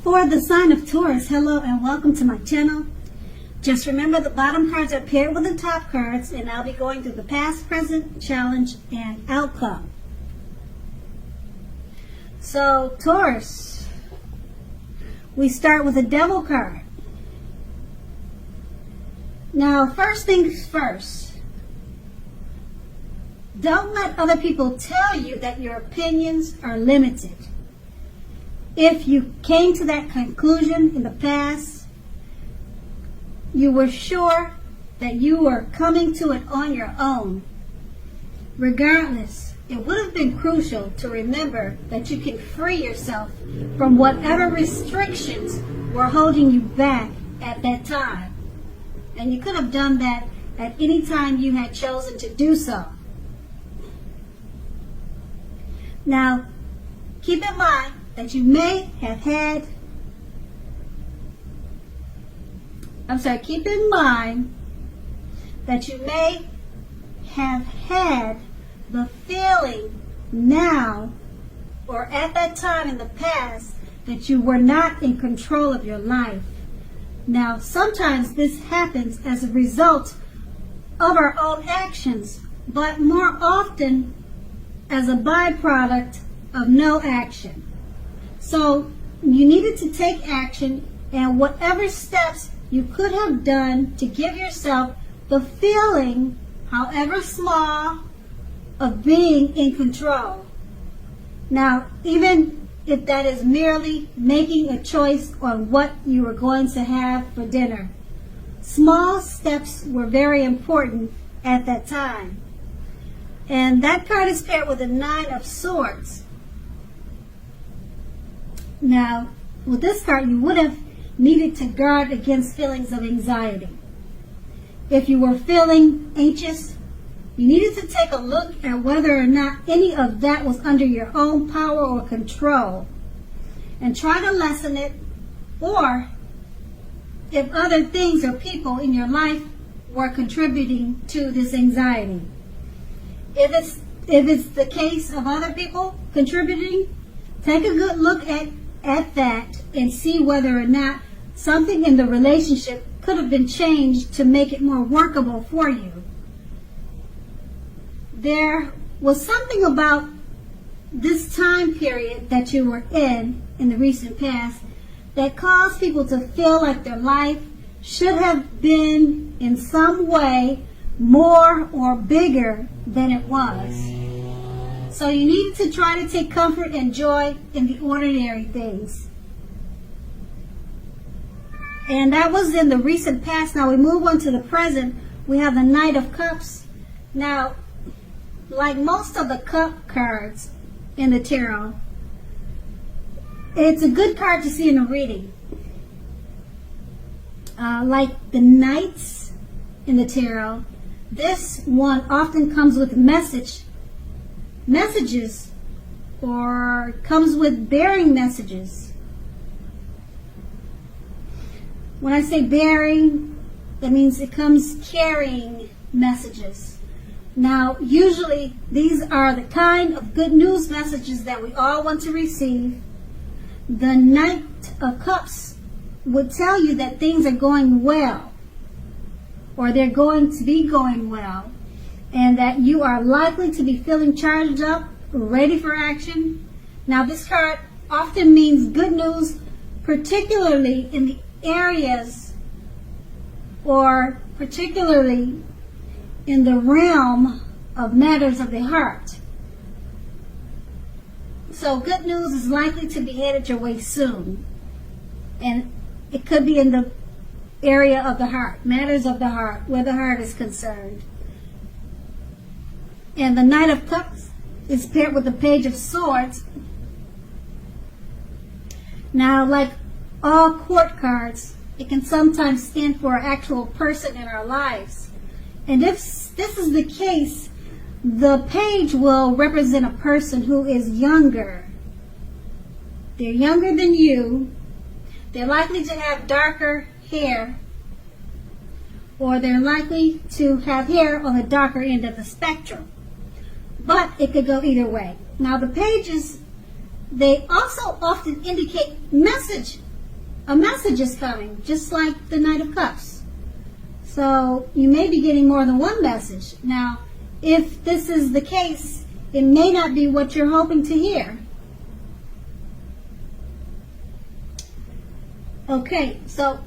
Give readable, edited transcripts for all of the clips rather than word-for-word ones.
For the sign of Taurus, hello and welcome to my channel. Just remember the bottom cards are paired with the top cards, and I'll be going through the past, present, challenge, and outcome. So, Taurus, we start with the Devil card. Now, first things first, don't let other people tell you that your opinions are limited. If you came to that conclusion in the past, you were sure that you were coming to it on your own. Regardless, it would have been crucial to remember that you can free yourself from whatever restrictions were holding you back at that time. And you could have done that at any time you had chosen to do so. Now, keep in mind that you may have had, keep in mind that you may have had the feeling now or at that time in the past that you were not in control of your life. Now, sometimes this happens as a result of our own actions, but more often as a byproduct of no action. So you needed to take action, and whatever steps you could have done to give yourself the feeling, however small, of being in control. Now, even if that is merely making a choice on what you are going to have for dinner, small steps were very important at that time. And that card is paired with the Nine of Swords. Now, with this card, you would have needed to guard against feelings of anxiety. If you were feeling anxious, you needed to take a look at whether or not any of that was under your own power or control and try to lessen it, or if other things or people in your life were contributing to this anxiety. If it's the case of other people contributing, take a good look at that and see whether or not something in the relationship could have been changed to make it more workable for you. There was something about this time period that you were in the recent past that caused people to feel like their life should have been in some way more or bigger than it was. So you needed to try to take comfort and joy in the ordinary things. And that was in the recent past. Now we move on to the present. We have the Knight of Cups. Now, like most of the cup cards in the tarot, it's a good card to see in a reading. Like the Knights in the tarot, this one often comes with messages or comes with bearing messages. When I say bearing, that means it comes carrying messages. Now, usually these are the kind of good news messages that we all want to receive. The Knight of Cups would tell you that things are going well, or they're going to be going well, and that you are likely to be feeling charged up, ready for action. Now, this card often means good news, particularly in the areas or particularly in the realm of matters of the heart. So good news is likely to be headed your way soon. And it could be in the area of the heart, matters of the heart, where the heart is concerned. And the Knight of Cups is paired with the Page of Swords. Now, like all court cards, it can sometimes stand for an actual person in our lives. And if this is the case, the page will represent a person who is younger. They're younger than you. They're likely to have darker hair, or they're likely to have hair on the darker end of the spectrum. But it could go either way. Now, the pages, they also often indicate message a message is coming, just like the Knight of Cups. So you may be getting more than one message. Now, if this is the case, it may not be what you're hoping to hear. Okay, so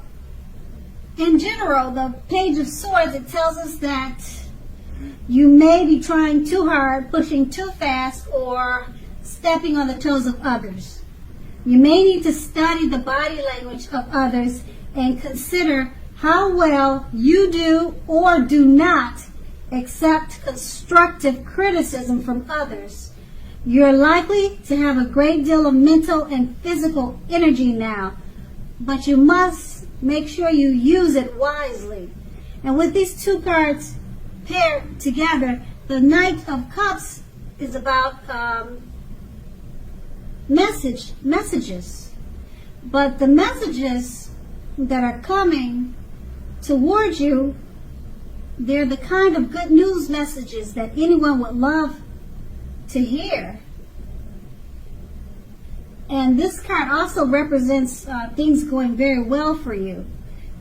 in general, the Page of Swords, it tells us that you may be trying too hard, pushing too fast, or stepping on the toes of others. You may need to study the body language of others and consider how well you do or do not accept constructive criticism from others. You're likely to have a great deal of mental and physical energy now, but you must make sure you use it wisely. And with these two cards paired together, the Knight of Cups is about messages. But the messages that are coming towards you, they're the kind of good news messages that anyone would love to hear. And this card also represents things going very well for you.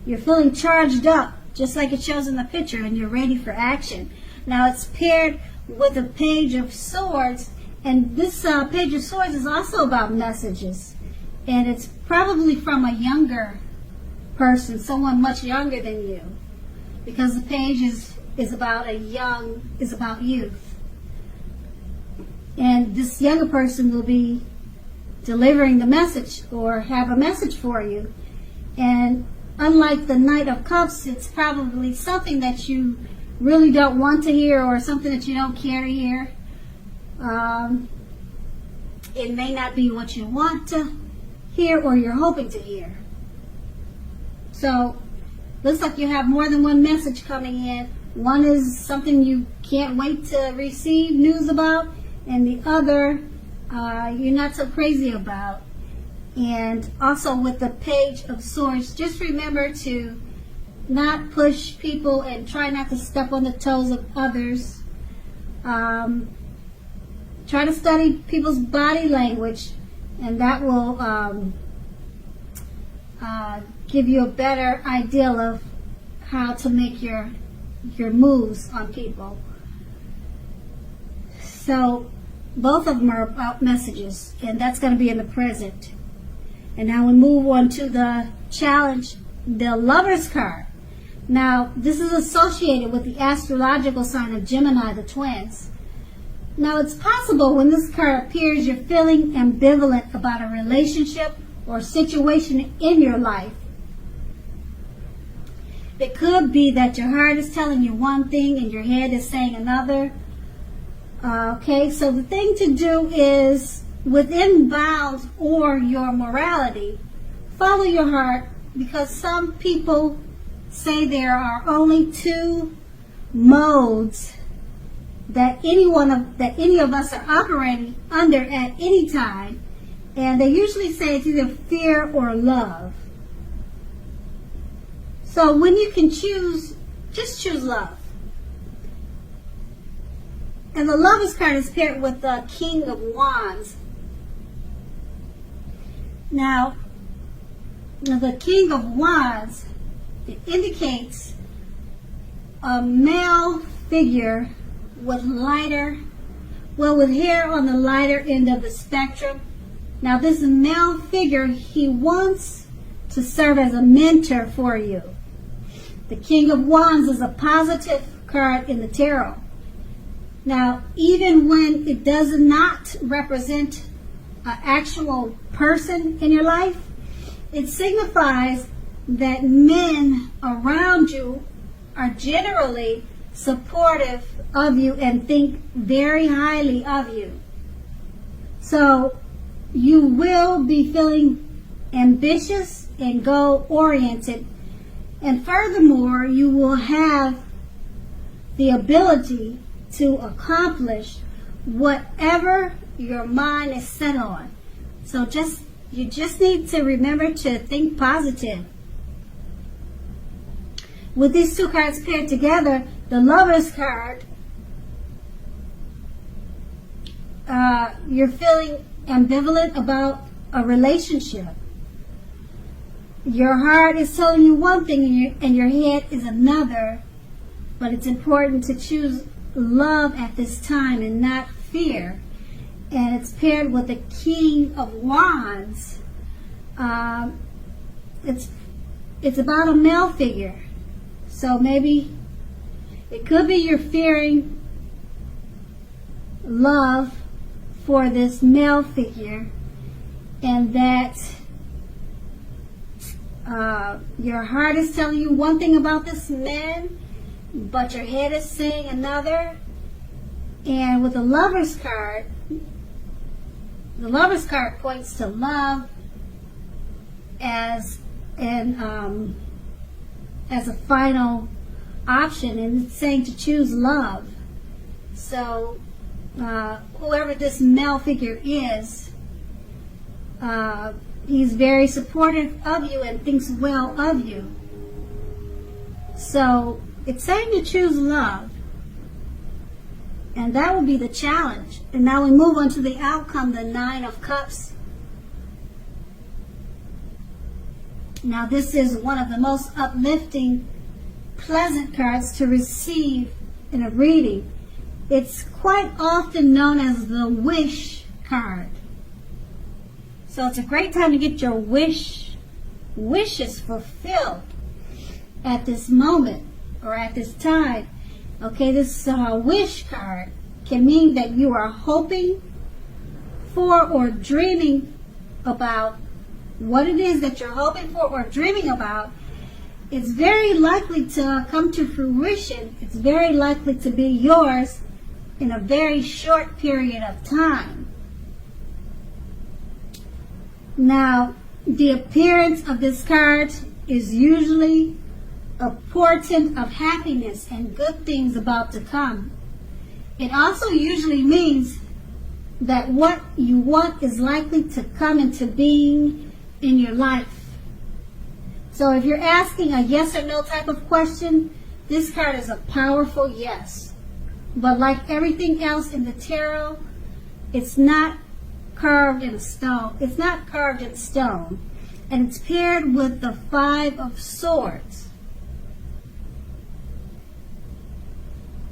You're feeling charged up, just like it shows in the picture, and you're ready for action. Now it's paired with a Page of Swords, and this Page of Swords is also about messages. And it's probably from a younger person, someone much younger than you, because the page is about youth. And this younger person will be delivering the message or have a message for you. And unlike the Knight of Cups, it's probably something that you really don't want to hear or something that you don't care to hear. It may not be what you want to hear or you're hoping to hear. So, looks like you have more than one message coming in. One is something you can't wait to receive news about, and the other you're not so crazy about. And also with the Page of Swords, just remember to not push people and try not to step on the toes of others. Try to study people's body language, and that will give you a better idea of how to make your moves on people. So both of them are about messages, and that's going to be in the present. And now we move on to the challenge, the Lover's card. Now, this is associated with the astrological sign of Gemini, the twins. Now, it's possible when this card appears, you're feeling ambivalent about a relationship or situation in your life. It could be that your heart is telling you one thing and your head is saying another. Okay, so the thing to do is, within bounds or your morality, follow your heart, because some people say there are only two modes that any of us are operating under at any time, and they usually say it's either fear or love. So when you can choose, just choose love. And the Lover's card is paired with the King of Wands. Now the King of Wands, it indicates a male figure with hair on the lighter end of the spectrum. Now this male figure, he wants to serve as a mentor for you. The King of Wands is a positive card in the tarot. Now, even when it does not represent an actual person in your life, it signifies that men around you are generally supportive of you and think very highly of you. So you will be feeling ambitious and goal-oriented, and furthermore, you will have the ability to accomplish whatever your mind is set on. So you just need to remember to think positive. With these two cards paired together, the Lover's card, you're feeling ambivalent about a relationship. Your heart is telling you one thing and your head is another, but it's important to choose love at this time and not fear. And it's paired with the King of Wands. It's about a male figure. So maybe it could be you're fearing love for this male figure, and that your heart is telling you one thing about this man, but your head is saying another. And with the Lover's card points to love as a final option, and it's saying to choose love. So whoever this male figure is, he's very supportive of you and thinks well of you. So it's saying to choose love, and that will be the challenge. And now we move on to the outcome, the Nine of Cups. Now this is one of the most uplifting, pleasant cards to receive in a reading. It's quite often known as the wish card. So it's a great time to get your wishes fulfilled at this moment or at this time. Okay, this wish card can mean that you are hoping for or dreaming about what it is that you're hoping for or dreaming about. It's very likely to come to fruition. It's very likely to be yours in a very short period of time. Now, the appearance of this card is usually a portent of happiness and good things about to come. It also usually means that what you want is likely to come into being in your life. So if you're asking a yes or no type of question, this card is a powerful yes. But like everything else in the tarot, it's not carved in stone. It's not carved in stone. And it's paired with the Five of Swords.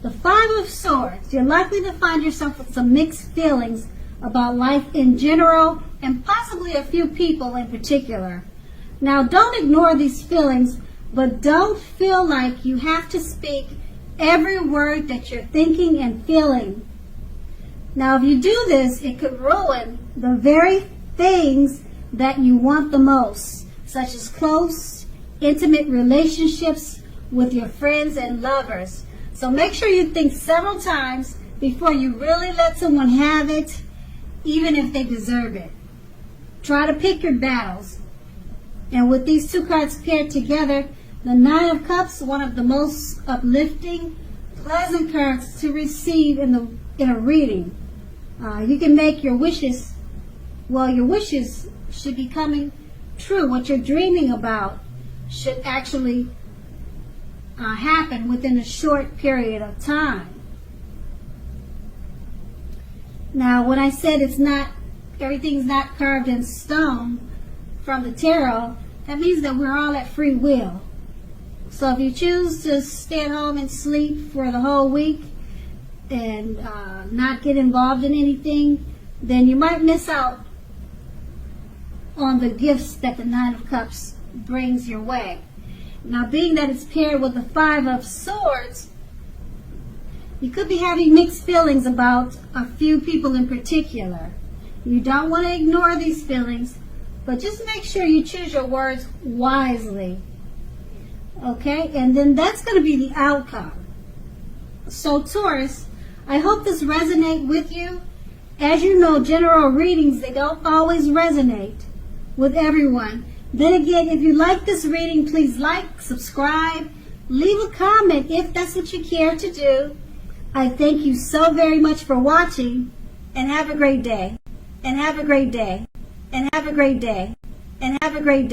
The Five of Swords, you're likely to find yourself with some mixed feelings about life in general and possibly a few people in particular. Now, don't ignore these feelings, but don't feel like you have to speak every word that you're thinking and feeling. Now, if you do this, it could ruin the very things that you want the most, such as close, intimate relationships with your friends and lovers. So make sure you think several times before you really let someone have it, even if they deserve it. Try to pick your battles. And with these two cards paired together, the Nine of Cups, one of the most uplifting, pleasant cards to receive in a reading. You can make your wishes, your wishes should be coming true. What you're dreaming about should actually happen within a short period of time. Now, when I said everything's not carved in stone from the tarot, that means that we're all at free will. So if you choose to stay at home and sleep for the whole week and not get involved in anything, then you might miss out on the gifts that the Nine of Cups brings your way. Now, being that it's paired with the Five of Swords, you could be having mixed feelings about a few people in particular. You don't want to ignore these feelings, but just make sure you choose your words wisely. Okay? And then that's going to be the outcome. So, Taurus, I hope this resonates with you. As you know, general readings, they don't always resonate with everyone. Then again, if you like this reading, please like, subscribe, leave a comment if that's what you care to do. I thank you so very much for watching, and have a great day. And have a great day. And have a great day. And have a great day.